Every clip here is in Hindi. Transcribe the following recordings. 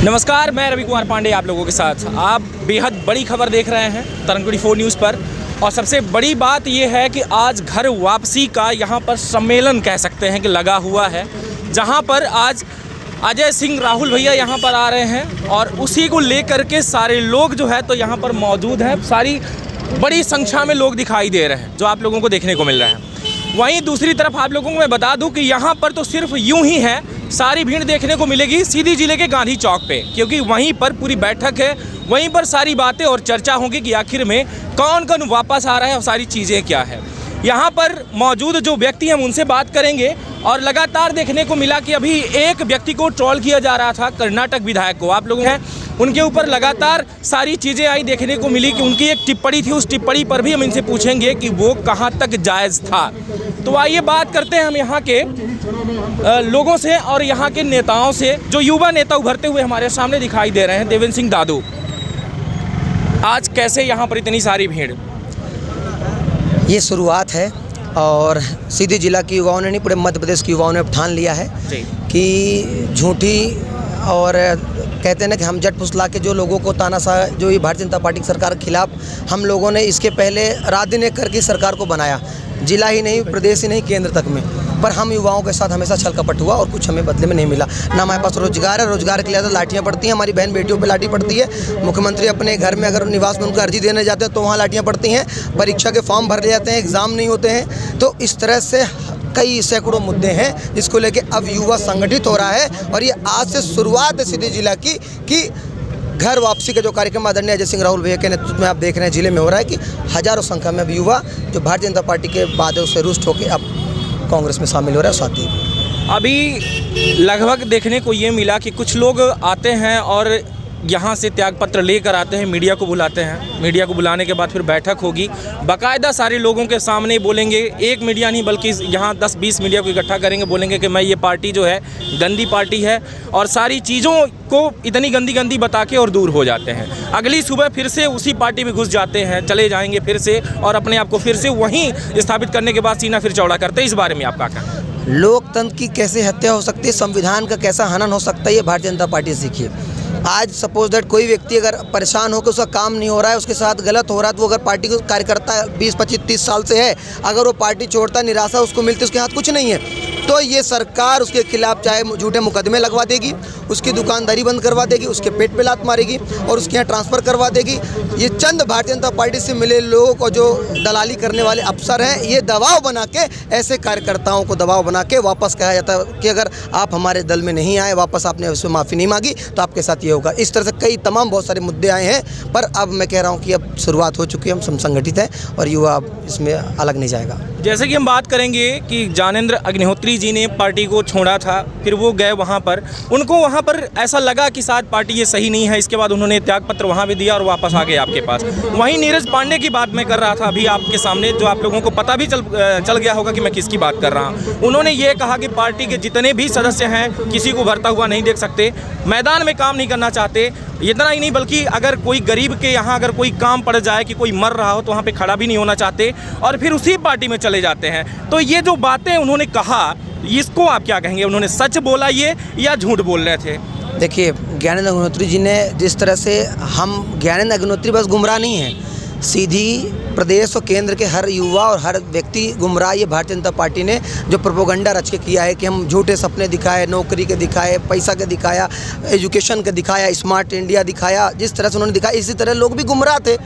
नमस्कार, मैं रवि कुमार पांडे आप लोगों के साथ। आप बेहद बड़ी खबर देख रहे हैं तरंग 24 न्यूज़ पर। और सबसे बड़ी बात यह है कि आज घर वापसी का यहाँ पर सम्मेलन कह सकते हैं कि लगा हुआ है, जहाँ पर आज अजय सिंह राहुल भैया यहाँ पर आ रहे हैं और उसी को लेकर के सारे लोग जो है तो यहाँ पर मौजूद हैं। सारी बड़ी संख्या में लोग दिखाई दे रहे हैं जो आप लोगों को देखने को मिल रहा है। वहीं दूसरी तरफ आप लोगों को मैं बता दूं कि यहाँ पर तो सिर्फ यूं ही है, सारी भीड़ देखने को मिलेगी सीधी जिले के गांधी चौक पे, क्योंकि वहीं पर पूरी बैठक है, वहीं पर सारी बातें और चर्चा होगी कि आखिर में कौन कौन वापस आ रहा है और सारी चीज़ें क्या है। यहाँ पर मौजूद जो व्यक्ति हैं उनसे बात करेंगे। और लगातार देखने को मिला कि अभी एक व्यक्ति को ट्रोल किया जा रहा था, कर्नाटक विधायक को, आप लोग हैं उनके ऊपर लगातार सारी चीज़ें आई, देखने को मिली कि उनकी एक टिप्पणी थी, उस टिप्पणी पर भी हम इनसे पूछेंगे कि वो कहाँ तक जायज़ था। तो आइए बात करते हैं हम यहाँ के लोगों से और यहाँ के नेताओं से। जो युवा नेता उभरते हुए हमारे सामने दिखाई दे रहे हैं, देवेंद्र सिंह दादू, आज कैसे यहाँ पर इतनी सारी भीड़? ये शुरुआत है और सीधी जिला के युवाओं ने नहीं, पूरे मध्य प्रदेश के युवाओं ने ठान लिया है कि झूठी और कहते हैं ना कि हम जट फुसला के जो लोगों को तानाशाह, जो ये भारतीय जनता पार्टी की सरकार के खिलाफ हम लोगों ने इसके पहले रात दिन एक करके सरकार को बनाया, जिला ही नहीं, प्रदेश ही नहीं, केंद्र तक में। पर हम युवाओं के साथ हमेशा छल कपट हुआ और कुछ हमें बदले में नहीं मिला। ना हमारे पास रोजगार है, रोजगार के लिए तो लाठियाँ पड़ती हैं, हमारी बहन बेटियों पे लाठी पड़ती है। मुख्यमंत्री अपने घर में अगर निवास में उनका अर्जी देने जाते हैं तो वहाँ लाठियाँ पड़ती हैं। परीक्षा के फॉर्म भर ले जाते हैं, एग्ज़ाम नहीं होते हैं। तो इस तरह से कई सैकड़ों मुद्दे हैं जिसको लेके अब युवा संगठित हो रहा है। और ये आज से शुरुआत है सीधी जिला की कि घर वापसी का जो कार्यक्रम आदरणीय अजय सिंह राहुल भैया के नेतृत्व में आप देख रहे हैं जिले में हो रहा है कि हज़ारों संख्या में अब युवा जो भारतीय जनता पार्टी के वादों से रुष्ट होकर अब कांग्रेस में शामिल हो रहा है। साथी अभी लगभग देखने को ये मिला कि कुछ लोग आते हैं और यहाँ से त्यागपत्र लेकर आते हैं, मीडिया को बुलाते हैं। मीडिया को बुलाने के बाद फिर बैठक होगी, बाकायदा सारे लोगों के सामने बोलेंगे। एक मीडिया नहीं बल्कि यहाँ 10-20 मीडिया को इकट्ठा करेंगे, बोलेंगे कि मैं ये पार्टी जो है गंदी पार्टी है, और सारी चीज़ों को इतनी गंदी बता के और दूर हो जाते हैं। अगली सुबह फिर से उसी पार्टी में घुस जाते हैं, चले जाएंगे फिर से और अपने आप को फिर से वहीं स्थापित करने के बाद सीना फिर चौड़ा करते हैं। इस बारे में आपका कहना है? लोकतंत्र की कैसे हत्या हो सकती है, संविधान का कैसा हनन हो सकता है, ये भारतीय जनता पार्टी से सीखिए। आज सपोज दैट कोई व्यक्ति अगर परेशान हो कि उसका काम नहीं हो रहा है, उसके साथ गलत हो रहा है, तो वो अगर पार्टी को कार्यकर्ता 20-25-30 साल से है, अगर वो पार्टी छोड़ता, निराशा उसको मिलती, उसके हाथ कुछ नहीं है, तो ये सरकार उसके खिलाफ चाहे झूठे मुकदमे लगवा देगी, उसकी दुकानदारी बंद करवा देगी, उसके पेट पे लात मारेगी और उसके यहाँ ट्रांसफ़र करवा देगी। ये चंद भारतीय जनता पार्टी से मिले लोगों को जो दलाली करने वाले अफसर हैं, ये दबाव बना के, ऐसे कार्यकर्ताओं को दबाव बना के वापस कहा जाता है कि अगर आप हमारे दल में नहीं आए, वापस आपने उसमें माफ़ी नहीं मांगी तो आपके साथ ये होगा। इस तरह से कई तमाम बहुत सारे मुद्दे आए हैं, पर अब मैं कह रहा हूँ कि अब शुरुआत हो चुकी है, हम संगठित हैं और युवा इसमें अलग नहीं जाएगा। जैसे कि हम बात करेंगे कि ज्ञानेंद्र अग्निहोत्री जी ने पार्टी को छोड़ा था, फिर वो गए वहाँ पर, उनको वहाँ पर ऐसा लगा कि शायद पार्टी ये सही नहीं है, इसके बाद उन्होंने त्यागपत्र वहाँ भी दिया और वापस आ गए आपके पास। वहीं नीरज पांडे की बात मैं कर रहा था अभी आपके सामने, जो आप लोगों को पता भी चल गया होगा कि मैं किसकी बात कर रहा हूँ। उन्होंने ये कहा कि पार्टी के जितने भी सदस्य हैं किसी को भरता हुआ नहीं देख सकते, मैदान में काम नहीं करना चाहते। इतना ही नहीं बल्कि अगर कोई गरीब के यहाँ अगर कोई काम पड़ जाए कि कोई मर रहा हो तो वहाँ पे खड़ा भी नहीं होना चाहते और फिर उसी पार्टी में चले जाते हैं। तो ये जो बातें उन्होंने कहा, इसको आप क्या कहेंगे? उन्होंने सच बोला ये या झूठ बोल रहे थे? देखिए, ज्ञानेंद्र अग्निहोत्री जी ने जिस तरह से, हम ज्ञानेंद्र अग्निहोत्री बस गुमराह नहीं हैं, सीधी प्रदेश और केंद्र के हर युवा और हर व्यक्ति गुमराह ये भारतीय जनता पार्टी ने जो प्रोपोगंडा रच के किया है कि हम झूठे सपने दिखाए, नौकरी के दिखाए, पैसा के दिखाया, एजुकेशन के दिखाया, स्मार्ट इंडिया दिखाया, जिस तरह से उन्होंने दिखाया, इसी तरह लोग भी गुमराह थे।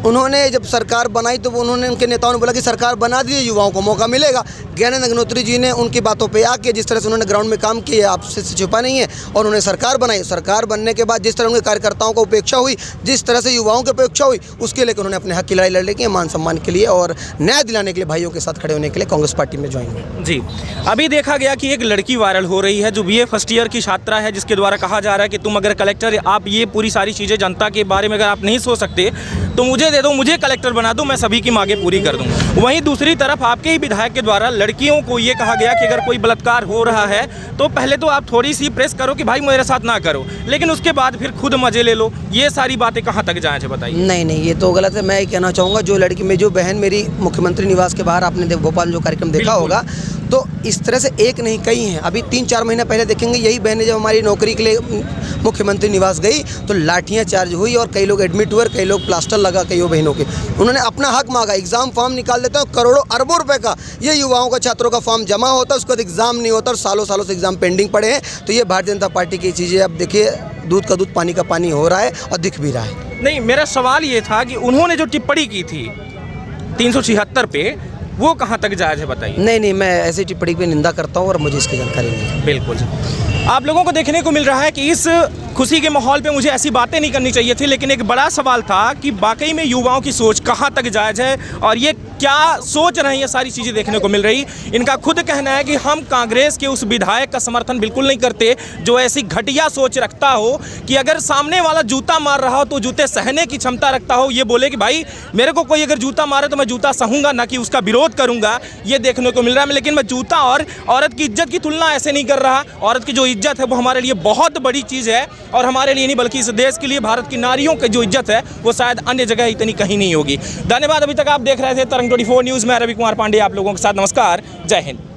उन्होंने जब सरकार बनाई तो उन्होंने, उनके नेताओं ने बोला कि सरकार बना दीजिए, युवाओं को मौका मिलेगा। ज्ञानेंद्र अग्निहोत्री जी ने उनकी बातों पे आके जिस तरह से उन्होंने ग्राउंड में काम किया, आपसे छुपा नहीं है, और उन्होंने सरकार बनाई। सरकार बनने के बाद जिस तरह उनके कार्यकर्ताओं को उपेक्षा हुई, जिस तरह से युवाओं की उपेक्षा हुई, उसके लेकर उन्होंने अपने हक की लड़ाई लड़ने के, मान सम्मान के लिए और न्याय दिलाने के लिए भाइयों के साथ खड़े होने के लिए कांग्रेस पार्टी में ज्वाइन हुए। जी, अभी देखा गया कि एक लड़की वायरल हो रही है जो BA फर्स्ट ईयर की छात्रा है, जिसके द्वारा कहा जा रहा है कि तुम अगर कलेक्टर, आप ये पूरी सारी चीज़ें जनता के बारे में अगर आप नहीं सोच सकते तो मुझे दे दो, मुझे कलेक्टर बना दो, मैं सभी की मांगें पूरी कर दूं। वहीं दूसरी तरफ आपके ही विधायक के द्वारा लड़कियों को ये कहा गया कि अगर कोई बलात्कार हो रहा है तो पहले तो आप थोड़ी सी प्रेस करो कि भाई मेरे साथ ना करो, लेकिन उसके बाद फिर खुद मजे ले लो। ये सारी बातें कहाँ तक जाएँ बताइए? नहीं, ये तो गलत है। मैं ये कहना चाहूँगा, जो लड़की में जो बहन मेरी मुख्यमंत्री निवास के बाहर, आपने भोपाल में जो कार्यक्रम देखा होगा, तो इस तरह से एक नहीं कई हैं। अभी 3-4 महीने पहले देखेंगे यही बहनें जब हमारी नौकरी के लिए मुख्यमंत्री निवास गई तो लाठियाँ चार्ज हुई और कई लोग एडमिट हुए, कई लोग प्लास्टर लगा कई बहनों के। उन्होंने अपना हक मांगा, एग्ज़ाम फॉर्म निकाल देते हैं, करोड़ों अरबों रुपए का ये युवाओं का छात्रों का फॉर्म जमा होता है, उसके बाद एग्ज़ाम नहीं होता और सालों सालों से एग्ज़ाम पेंडिंग पड़े हैं। तो ये भारतीय जनता पार्टी की चीज़ें अब देखिए दूध का दूध पानी का पानी हो रहा है और दिख भी रहा है। नहीं, मेरा सवाल ये था कि उन्होंने जो टिप्पणी की थी 376 पे, वो कहाँ तक जायज़ है बताइए। नहीं, मैं ऐसी टिप्पणी पे निंदा करता हूँ और मुझे इसकी जानकारी नहीं है। बिल्कुल। आप लोगों को देखने को मिल रहा है कि इस खुशी के माहौल पे मुझे ऐसी बातें नहीं करनी चाहिए थी, लेकिन एक बड़ा सवाल था कि वाकई में युवाओं की सोच कहाँ तक जायज़ है और ये क्या सोच रहे हैं, ये सारी चीज़ें देखने को मिल रही। इनका खुद कहना है कि हम कांग्रेस के उस विधायक का समर्थन बिल्कुल नहीं करते जो ऐसी घटिया सोच रखता हो कि अगर सामने वाला जूता मार रहा हो तो जूते सहने की क्षमता रखता हो। ये बोले कि भाई मेरे को कोई अगर जूता मारे तो मैं जूता सहूँगा, ना कि उसका विरोध करूँगा। ये देखने को मिल रहा है। लेकिन मैं जूता और औरत की इज्जत की तुलना ऐसे नहीं कर रहा। औरत की जो इज्जत है वो हमारे लिए बहुत बड़ी चीज़ है और हमारे लिए नहीं बल्कि इस देश के लिए भारत की नारियों की जो इज्जत है वो शायद अन्य जगह इतनी कहीं नहीं होगी। धन्यवाद। अभी तक आप देख रहे थे तरंग 24 न्यूज़ में रवि कुमार पांडे आप लोगों के साथ। नमस्कार, जय हिंद।